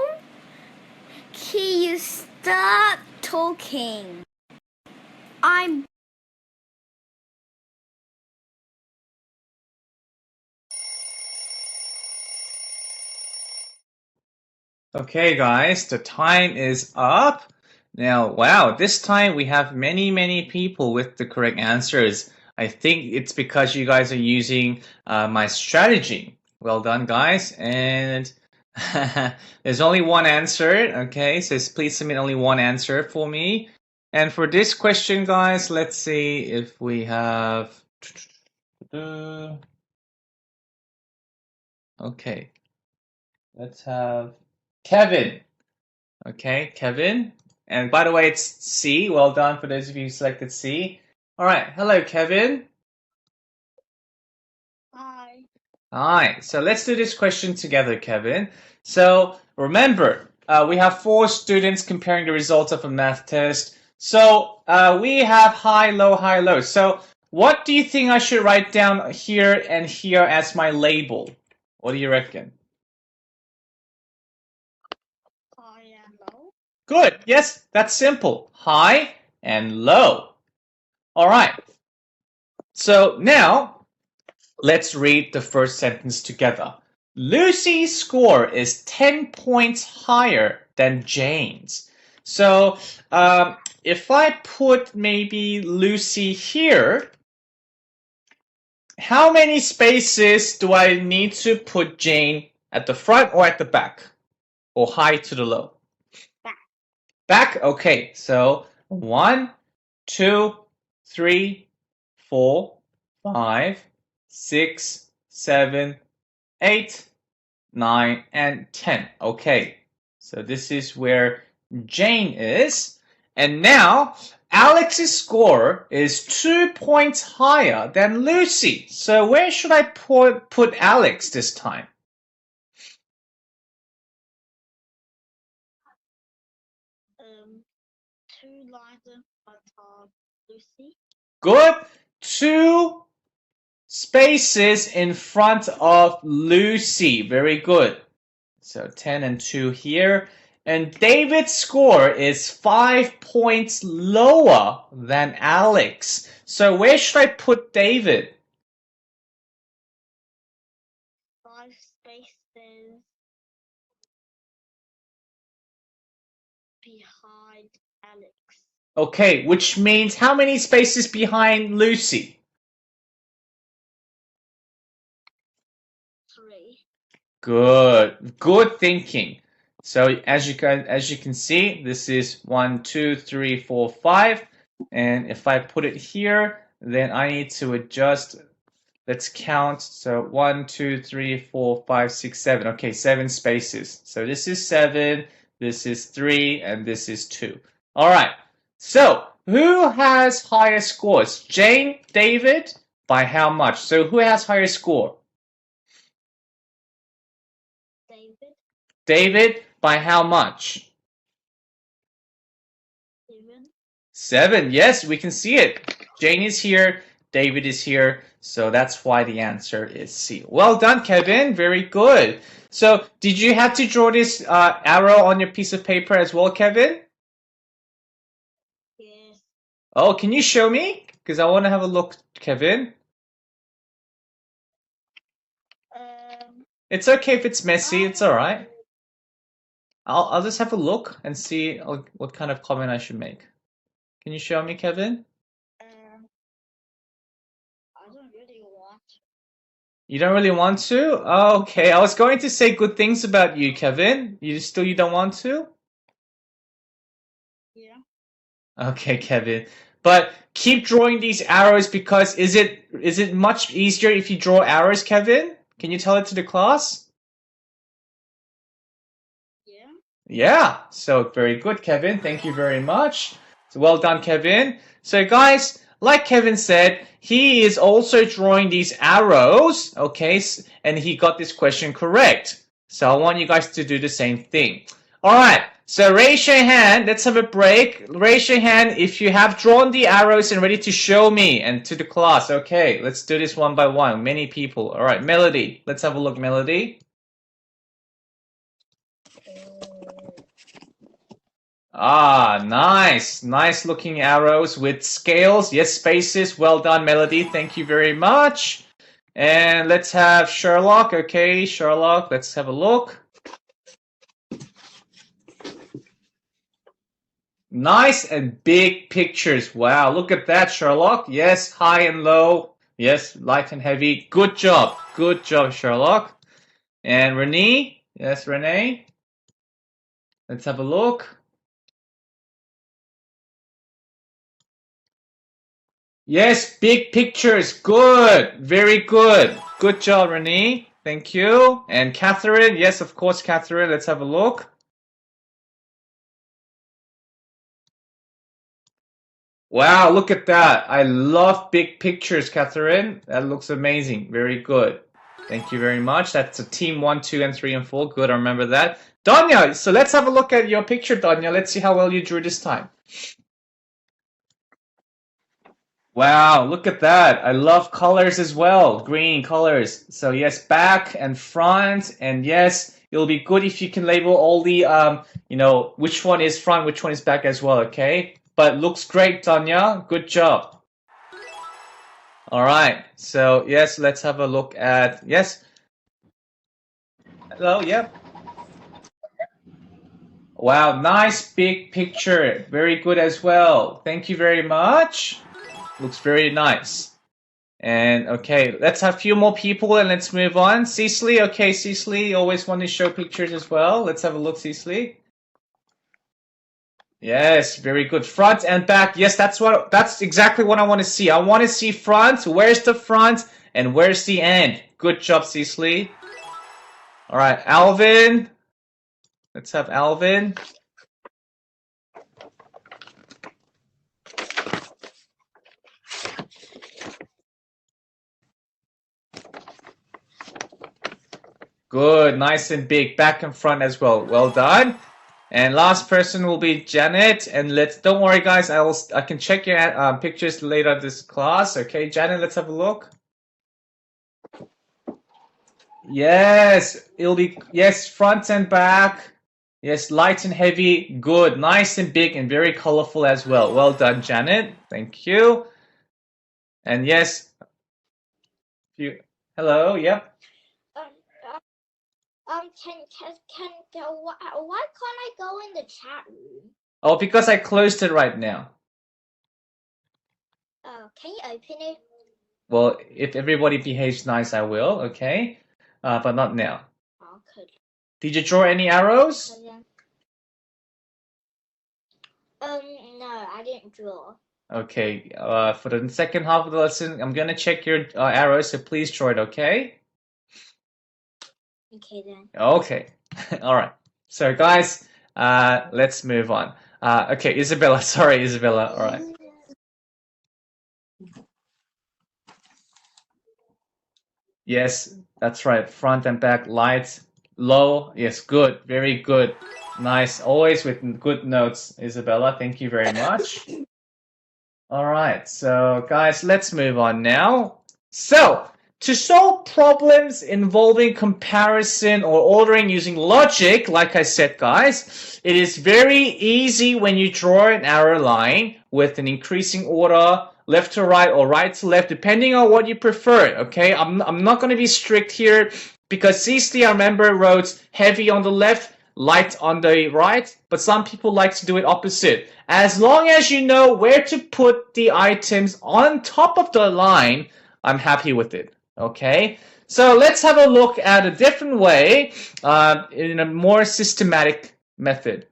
Can you stop talking? Okay, guys, the time is up. Now, wow, this time we have many people with the correct answers. I think it's because you guys are using my strategy. Well done, guys. And there's only one answer. Okay, so please submit only one answer for me. And for this question, guys, let's see if we have. Okay, let's have Kevin. Okay, Kevin. And by the way, it's C. Well done for those of you who selected C. All right. Hello, Kevin. Hi. Hi. So let's do this question together, Kevin. So remember, we have 4 students comparing the results of a math test. So we have high, low, high, low. So what do you think I should write down here and here as my label? What do you reckon? High and low. Good. Yes, that's simple. High and low. All right. So now let's read the first sentence together. Lucy's score is 10 points higher than Jane's. So if I put maybe Lucy here, how many spaces do I need to put Jane at the front or at the back? or high to the low? Back. Back? Okay, so 1, 2, 3, 4, 5, 6, 7, 8, 9, and 10. Okay, so this is where Jane is. And now, Alex's score is 2 points higher than Lucy. So where should I put Alex this time? 2 lines in front of Lucy. Good. 2 spaces in front of Lucy. Very good. So 10 and 2 here. And David's score is 5 points lower than Alex. So where should I put David? 5 spaces behind Alex. Okay, which means how many spaces behind Lucy? 3. Good thinking. So as you can see, this is 1, 2, 3, 4, 5. And if I put it here, then I need to adjust. Let's count. So 1, 2, 3, 4, 5, 6, 7. Okay, 7 spaces. So this is 7, this is 3, and this is 2. All right. So who has higher scores? Jane, David, by how much? So who has higher score? David. David, by how much? 7. 7. Yes, we can see it. Jane is here. David is here. So that's why the answer is C. Well done, Kevin. Very good. So did you have to draw this arrow on your piece of paper as well, Kevin? Yes. Oh, can you show me? Because I want to have a look, Kevin. It's okay if it's messy. It's all right. I'll just have a look and see what kind of comment I should make. Can you show me, Kevin? I don't really want to. You don't really want to? Oh, okay. I was going to say good things about you, Kevin. You don't want to? Yeah. Okay, Kevin. But keep drawing these arrows because is it much easier if you draw arrows, Kevin? Can you tell it to the class? Yeah. Yeah. So very good, Kevin. Thank you very much. So well done, Kevin. So guys, like Kevin said, he is also drawing these arrows, okay? And he got this question correct. So I want you guys to do the same thing. All right. So raise your hand. Let's have a break. Raise your hand if you have drawn the arrows and ready to show me and to the class. Okay, let's do this one by one. Many people. All right, Melody. Let's have a look, Melody. Ah, nice. Nice looking arrows with scales. Yes, spaces. Well done, Melody. Thank you very much. And let's have Sherlock. Okay, Sherlock, let's have a look. Nice and big pictures. Wow, look at that, Sherlock. Yes, high and low. Yes, light and heavy. Good job. Good job, Sherlock. And Renee. Yes, Renee. Let's have a look. Yes, big pictures. Good. Very good. Good job, Renee. Thank you. And Catherine. Yes, of course, Catherine. Let's have a look. Wow, look at that. I love big pictures, Catherine. That looks amazing. Very good. Thank you very much. That's a team 1, 2, and 3, and 4. Good, I remember that. Danya, so let's have a look at your picture, Danya. Let's see how well you drew this time. Wow, look at that. I love colors as well. Green colors. So yes, back and front. And yes, it'll be good if you can label all the, which one is front, which one is back as well, okay? But looks great, Tanya. Good job. All right. So yes, let's have a look at, yes. Hello, yep. Wow, nice big picture. Very good as well. Thank you very much. Looks very nice. And okay, let's have a few more people and let's move on. Cecily, okay, Cecily, you always want to show pictures as well. Let's have a look, Cecily. Yes, very good. Front and back. Yes, that's exactly what I want to see. I want to see front. Where's the front and where's the end? Good job, Cecily. All right, Alvin. Let's have Alvin. Good, nice and big, back and front as well. Well done. And last person will be Janet. And don't worry, guys. I can check your pictures later this class. Okay, Janet, let's have a look. Yes, it'll be front and back. Yes, light and heavy. Good, nice and big and very colorful as well. Well done, Janet. Thank you. And yes, hello. Yep. Why can't I go in the chat room? Oh, because I closed it right now. Oh, can you open it? Well, if everybody behaves nice, I will, okay? But not now. Okay. Did you draw any arrows? No, I didn't draw. Okay, for the second half of the lesson, I'm gonna check your arrows, so please draw it, okay? Okay then. Okay, all right. So guys, let's move on. Okay, Isabella, sorry, Isabella, all right. Yes, that's right. Front and back, light, low. Yes, good. Very good. Nice. Always with good notes, Isabella. Thank you very much. All right. So, guys, let's move on now. So, to solve problems involving comparison or ordering using logic, like I said, guys, it is very easy when you draw an arrow line with an increasing order, left to right or right to left, depending on what you prefer, okay? I'm not going to be strict here because Cecily, I remember, wrote heavy on the left, light on the right, but some people like to do it opposite. As long as you know where to put the items on top of the line, I'm happy with it, okay? So let's have a look at a different way in a more systematic method.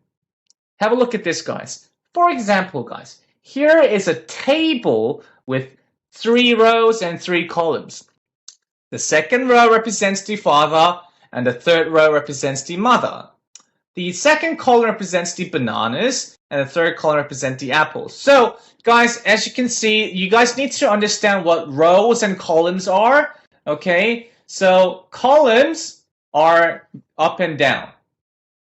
Have a look at this, guys. For example, guys, here is a table with 3 rows and 3 columns. The second row represents the father, and the third row represents the mother. The second column represents the bananas, and the third column represents the apples. So, guys, as you can see, you guys need to understand what rows and columns are, okay? So, columns are up and down,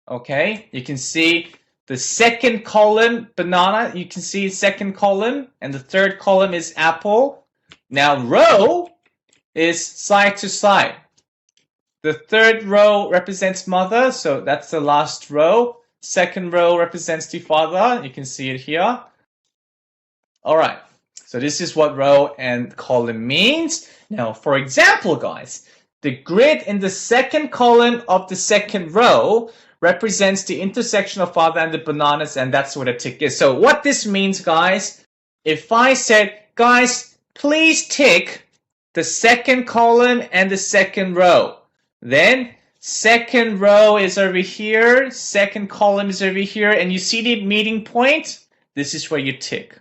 okay? You can see the second column, banana, you can see second column, and the third column is apple. Now, row is side to side. The third row represents mother, so that's the last row. Second row represents the father, you can see it here. All right, so this is what row and column means. Now, for example, guys, the grid in the second column of the second row represents the intersection of father and the bananas, and that's what a tick is. So what this means, guys, if I said, guys, please tick the second column and the second row, then second row is over here, second column is over here, and you see the meeting point? This is where you tick.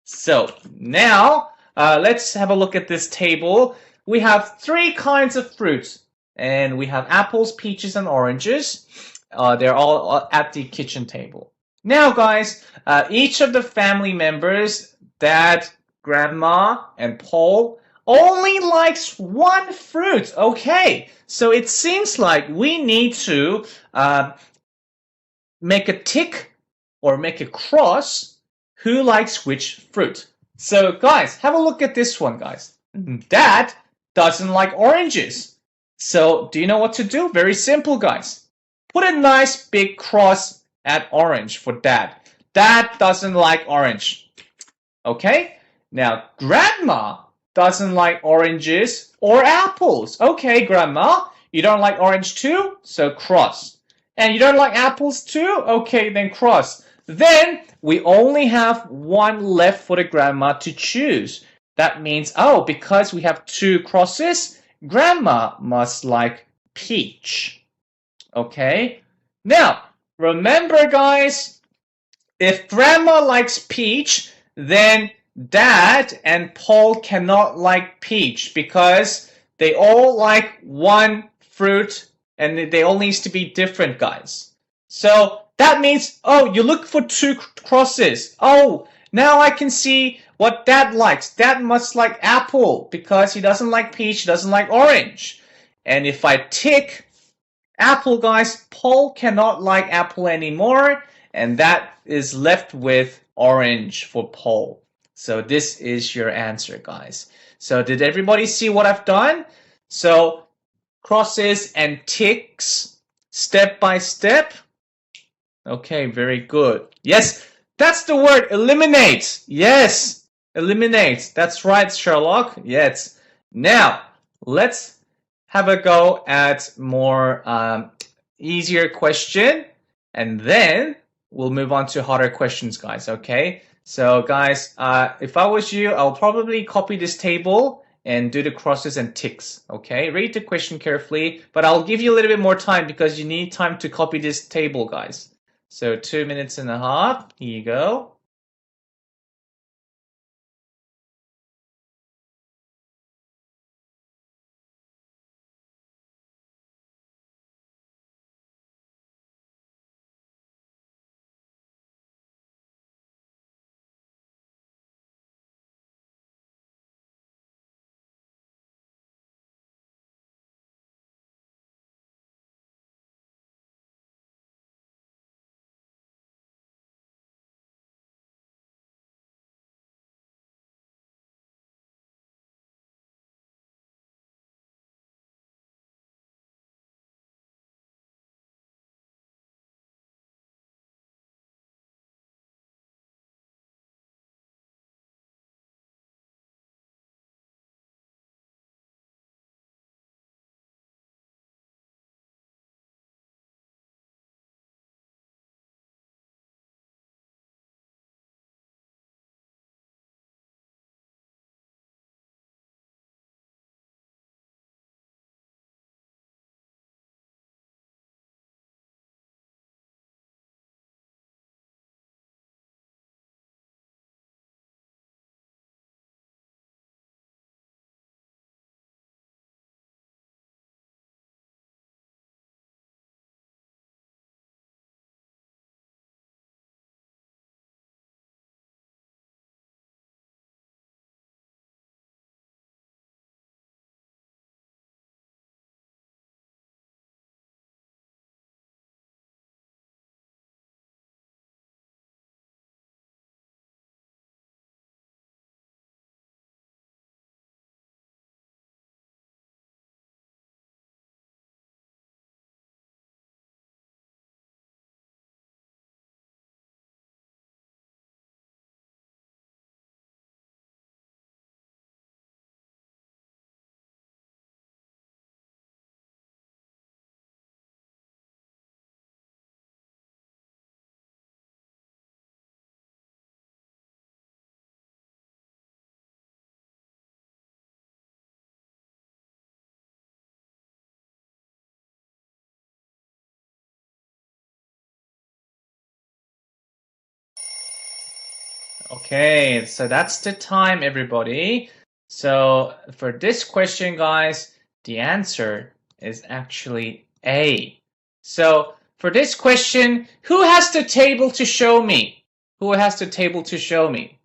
So now let's have a look at this table. We have 3 kinds of fruits, and we have apples, peaches, and oranges. They're all at the kitchen table. Now, guys, each of the family members, Dad, Grandma, and Paul, only likes 1 fruit. Okay, so it seems like we need to make a tick or make a cross who likes which fruit. So, guys, have a look at this one, guys. Dad doesn't like oranges. So, do you know what to do? Very simple, guys. Put a nice big cross at orange for Dad. Dad doesn't like orange. Okay? Now, Grandma doesn't like oranges or apples. Okay, Grandma, you don't like orange too? So cross. And you don't like apples too? Okay, then cross. Then we only have 1 left for the grandma to choose. that means, oh, because we have 2 crosses, grandma must like peach. Okay? Now, remember guys, if grandma likes peach, then dad and Paul cannot like peach because they all like one fruit and they all needs to be different, guys. So that means, oh, you look for 2 crosses. Oh, now I can see what dad likes. Dad must like apple because he doesn't like peach, he doesn't like orange. And if I tick apple, guys, Paul cannot like apple anymore, and that is left with orange for Paul. So this is your answer, guys. So did everybody see what I've done? So crosses and ticks step by step. Okay, very good. Yes, that's the word, eliminate. Yes, eliminate. That's right, Sherlock. Yes. Now, let's have a go at more easier question, and then we'll move on to harder questions, guys. Okay. So, guys, if I was you, I'll probably copy this table and do the crosses and ticks. Okay. Read the question carefully, but I'll give you a little bit more time because you need time to copy this table, guys. So 2.5 minutes. Here you go. Okay, so that's the time, everybody. So for this question, guys, the answer is actually A. So for this question, who has the table to show me? Who has the table to show me?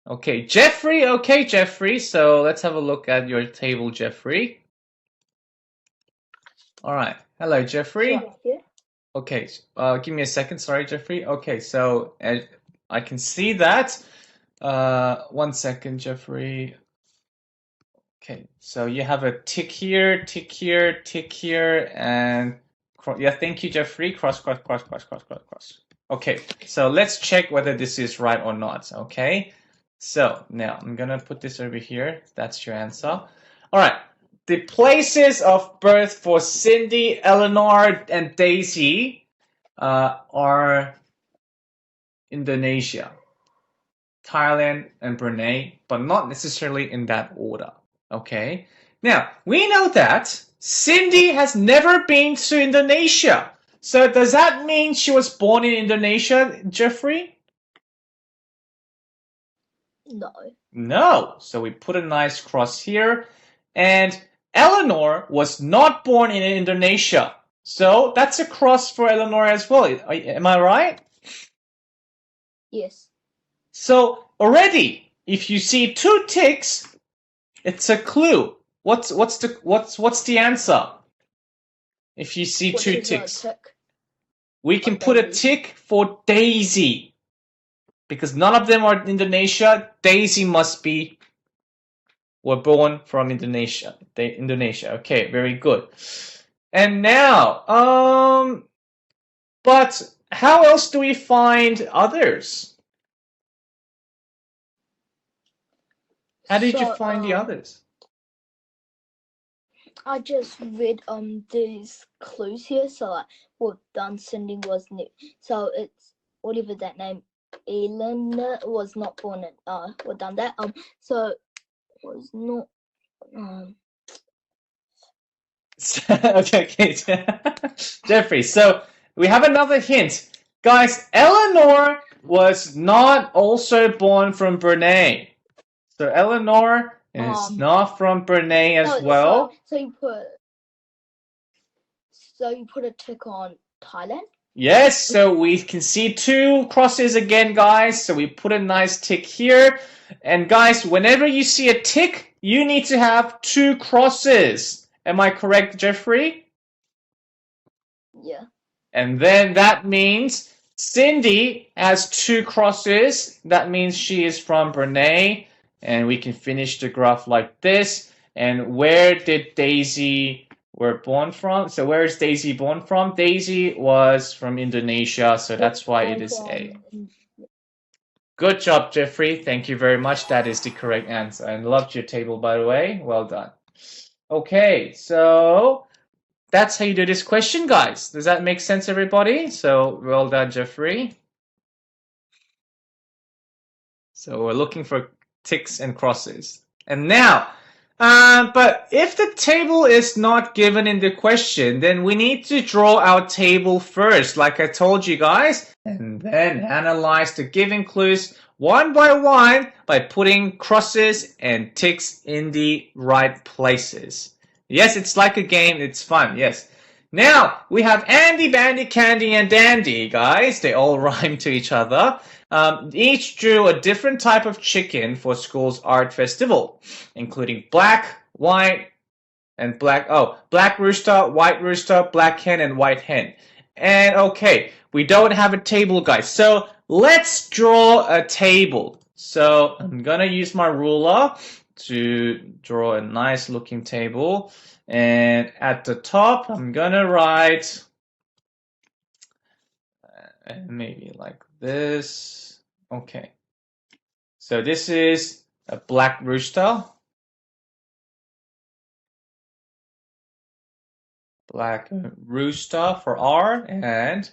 Okay, Jeffrey. Okay, Jeffrey. So let's have a look at your table, Jeffrey. All right. Hello, Jeffrey. Sure. Okay, give me a second. Sorry, Jeffrey. Okay, so I can see that. 1 second, Jeffrey. Okay, so you have a tick here, tick here, tick here, and yeah, thank you, Jeffrey. Cross, cross, cross, cross, cross, cross, cross. Okay, so let's check whether this is right or not. Okay, so now I'm gonna put this over here. That's your answer. All right, the places of birth for Cindy, Eleanor, and Daisy are Indonesia. Thailand, and Brunei, but not necessarily in that order. Okay? Now, we know that Cindy has never been to Indonesia. So does that mean she was born in Indonesia, Jeffrey? No. No. So we put a nice cross here. And Eleanor was not born in Indonesia. So that's a cross for Eleanor as well. Am I right? Yes. So already, if you see 2 ticks, it's a clue. What's the answer? If you see 2 ticks, we can put a tick for Daisy. Because none of them are Indonesia, Daisy were born from Indonesia. Indonesia. Okay, very good. And now, but how else do we find others? How did you find the others? I just read these clues here. So like what done sending was new. So it's whatever that name Elena was not born in what done that. So was not Okay, Jeffrey. So we have another hint. Guys, Eleanor was not also born from Brunei. So Eleanor is not from Brunei as well. So you put a tick on Thailand? Yes, so we can see 2 crosses again, guys. So we put a nice tick here. And guys, whenever you see a tick, you need to have 2 crosses. Am I correct, Jeffrey? Yeah. And then that means Cindy has 2 crosses. That means she is from Brunei. And we can finish the graph like this. And where did Daisy were born from? So where is Daisy born from? Daisy was from Indonesia, so that's why it is A. Good job, Jeffrey. Thank you very much. That is the correct answer. And loved your table, by the way. Well done. Okay, so that's how you do this question, guys. Does that make sense, everybody? So well done, Jeffrey. So we're looking for ticks and crosses. And now, but if the table is not given in the question, then we need to draw our table first, like I told you guys, and then analyze the given clues one by one by putting crosses and ticks in the right places. Yes, it's like a game. It's fun. Yes. Now, we have Andy, Bandy, Candy, and Dandy, guys. They all rhyme to each other. Each drew a different type of chicken for school's art festival, including black, white, and black. Oh, black rooster, white rooster, black hen, and white hen. And okay, we don't have a table, guys. So let's draw a table. So I'm gonna use my ruler to draw a nice looking table. And at the top, I'm gonna write maybe like this. Okay. So this is a black rooster. Black rooster for R. And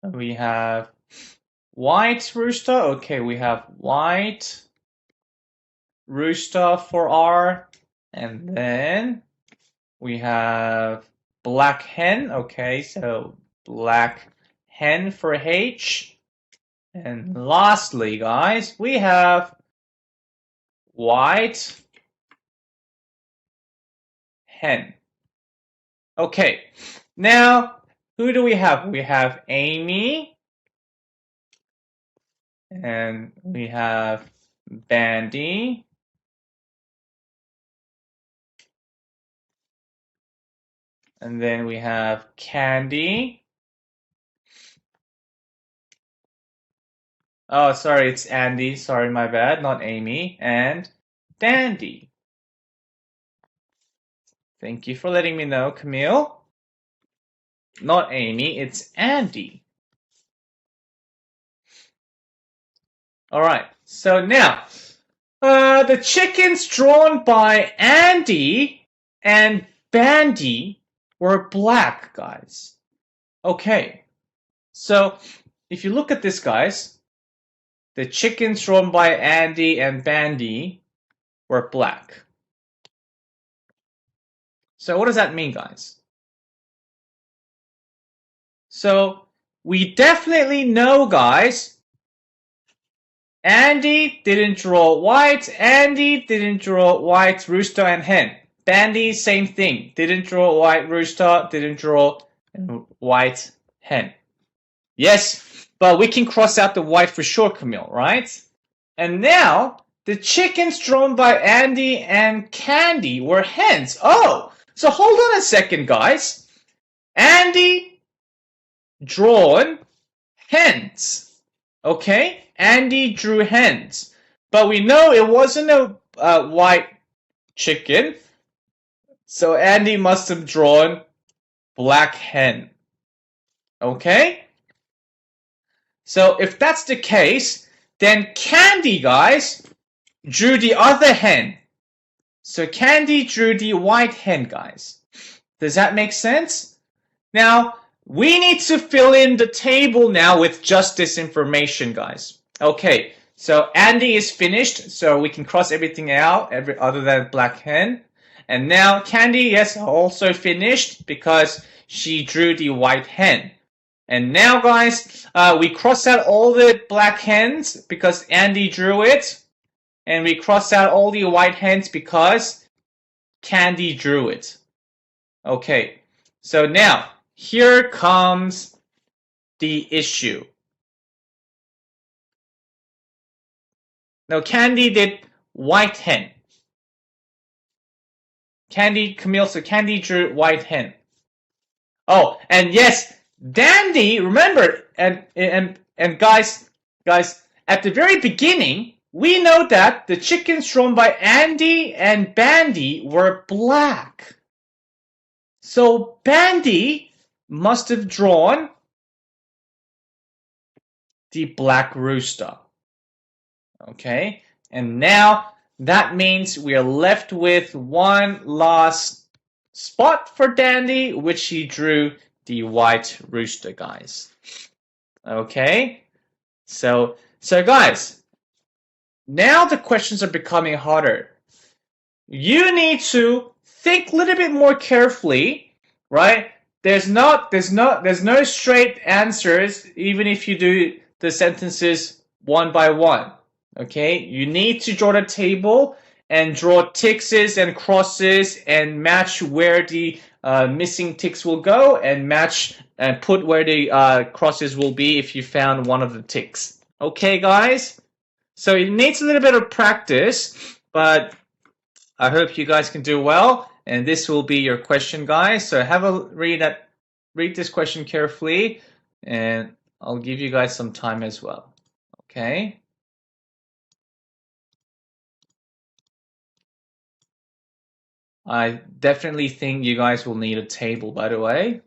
we have white rooster. Okay, we have white rooster for R. And then we have black hen. Okay, so black hen for H. And lastly, guys, we have white hen. Okay, now who do we have? We have Amy, and we have Bandy, and then we have Candy. Oh, sorry, it's Andy. Sorry, my bad, not Amy. And Dandy. Thank you for letting me know, Camille. Not Amy, it's Andy. All right, so now, the chickens drawn by Andy and Bandy were black, guys. Okay, so if you look at this, guys, the chickens drawn by Andy and Bandy were black. So what does that mean, guys? So we definitely know, guys, Andy didn't draw white. Andy didn't draw white rooster and hen. Bandy, same thing. Didn't draw white rooster, didn't draw white hen. Yes, but we can cross out the white for sure, Camille, right? And now, the chickens drawn by Andy and Candy were hens. Oh, so hold on a second, guys. Andy drawn hens. Okay, Andy drew hens. But we know it wasn't a white chicken. So Andy must have drawn black hen. Okay? So if that's the case, then Candy, guys, drew the other hen. So Candy drew the white hen, guys. Does that make sense? Now, we need to fill in the table now with just this information, guys. Okay, so Andy is finished, so we can cross everything out, other than black hen. And now Candy, yes, also finished because she drew the white hen. And now, guys, we cross out all the black hens because Andy drew it. And we cross out all the white hens because Candy drew it. Okay, so now, here comes the issue. Now, Candy did white hen. Camille, so Candy drew white hen. Oh, and yes, Dandy, remember, and guys, at the very beginning, we know that the chickens drawn by Andy and Bandy were black. So Bandy must have drawn the black rooster. Okay, and now that means we are left with one last spot for Dandy, which he drew the white rooster, guys. Okay, so guys, now the questions are becoming harder. You need to think a little bit more carefully, right? There's no straight answers, even if you do the sentences one by one. Okay, you need to draw the table and draw ticks and crosses and match where the missing ticks will go and match and put where the crosses will be if you found one of the ticks. Okay, guys? So it needs a little bit of practice, but I hope you guys can do well. And this will be your question, guys. So have a read this question carefully, and I'll give you guys some time as well. Okay? I definitely think you guys will need a table, by the way.